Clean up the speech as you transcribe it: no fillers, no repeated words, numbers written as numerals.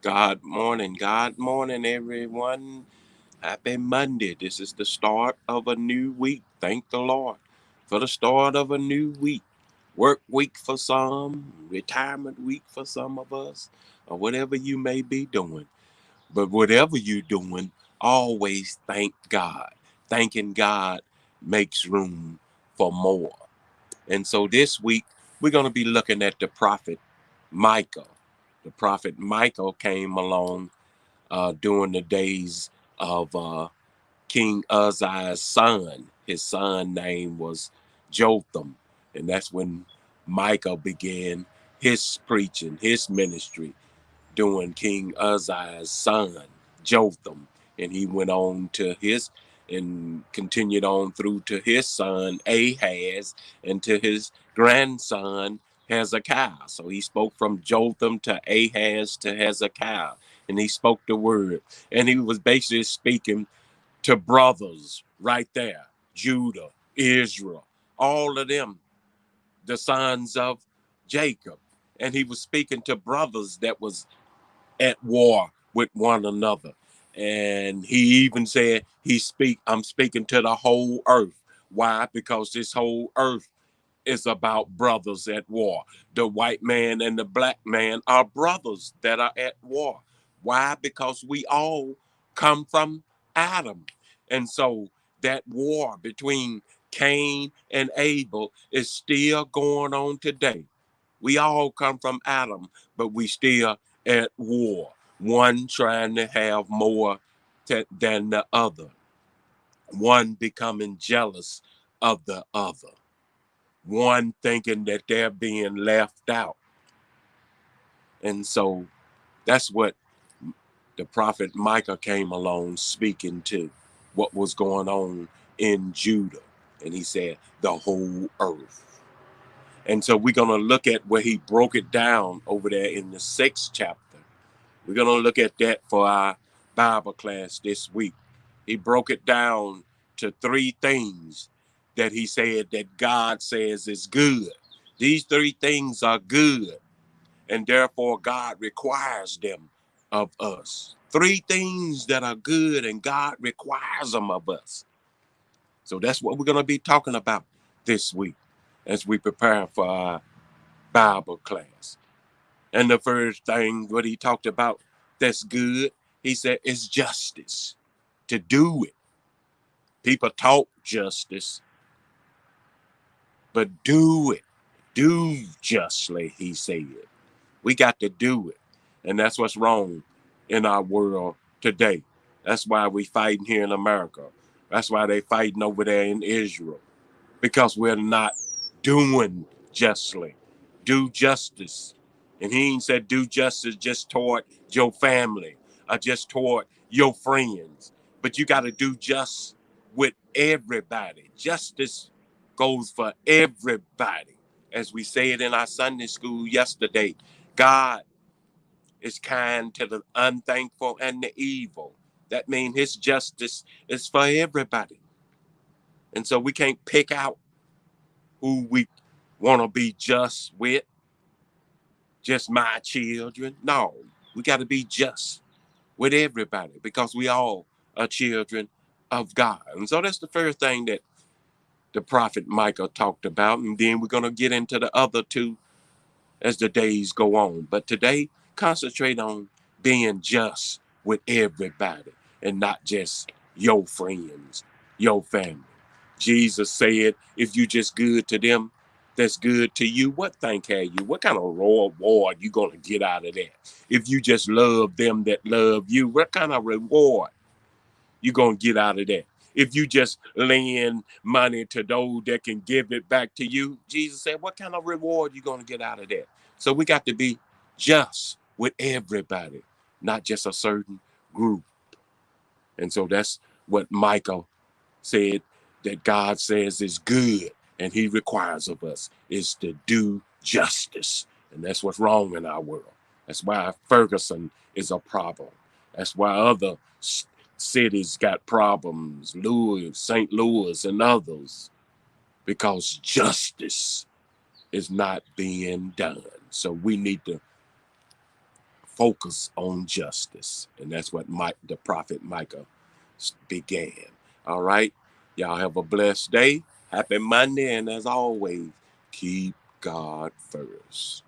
God morning, everyone. Happy Monday. This is the start of a new week. Thank the Lord for the start of a new week. Work week for some, retirement week for some of us, or whatever you may be doing. But whatever you're doing, always thank God. Thanking God makes room for more. And so this week, we're going to be looking at the prophet Micah. The prophet Michael came along during the days of King Uzziah's son. His son name was Jotham, and that's when Micah began his preaching, his ministry during King Uzziah's son, Jotham. And he went on to his and continued on through to his son Ahaz and to his grandson Hezekiah. So he spoke from Jotham to Ahaz to Hezekiah, and he spoke the word. And he was basically speaking to brothers right there, Judah, Israel, all of them, the sons of Jacob. And he was speaking to brothers that was at war with one another. And he even said, I'm speaking to the whole earth. Why? Because this whole earth is about brothers at war. The white man and the black man are brothers that are at war. Why? Because we all come from Adam. And so that war between Cain and Abel is still going on today. We all come from Adam, but we still at war. One trying to have more than the other. One becoming jealous of the other. One thinking that they're being left out. And so that's what the prophet Micah came along speaking to, what was going on in Judah. And he said, the whole earth. And so we're going to look at where he broke it down over there in the 6th chapter. We're going to look at that for our Bible class this week. He broke it down to 3 things that he said that God says is good. These 3 things are good, and therefore God requires them of us. 3 things that are good, and God requires them of us. So that's what we're going to be talking about this week as we prepare for our Bible class. And the first thing, what he talked about that's good, he said, is justice. To do it. People talk justice, but do it. Do justly, he said. We got to do it. And that's what's wrong in our world today. That's why we fighting here in America. That's why they fighting over there in Israel. Because we're not doing justly. Do justice. And he ain't said do justice just toward your family or just toward your friends. But you got to do just with everybody. Justice goes for everybody. As we said in our Sunday school yesterday, God is kind to the unthankful and the evil. That means his justice is for everybody. And so we can't pick out who we want to be just with, just my children. No, we got to be just with everybody because we all are children of God. And so that's the first thing that the prophet Micah talked about. And then we're going to get into the other 2 as the days go on. But today, concentrate on being just with everybody and not just your friends, your family. Jesus said, if you just good to them, that's good to you. What thank have you? What kind of reward you gonna get out of that? If you just love them that love you, what kind of reward you gonna get out of that? If you just lend money to those that can give it back to you, Jesus said, what kind of reward you gonna get out of that? So we got to be just with everybody, not just a certain group. And so that's what Michael said that God says is good and he requires of us is to do justice. And that's what's wrong in our world. That's why Ferguson is a problem. That's why other cities got problems, Louis, St. Louis, and others, because justice is not being done. So we need to focus on justice. And that's what the prophet Micah began. All right. Y'all have a blessed day. Happy Monday. And as always, keep God first.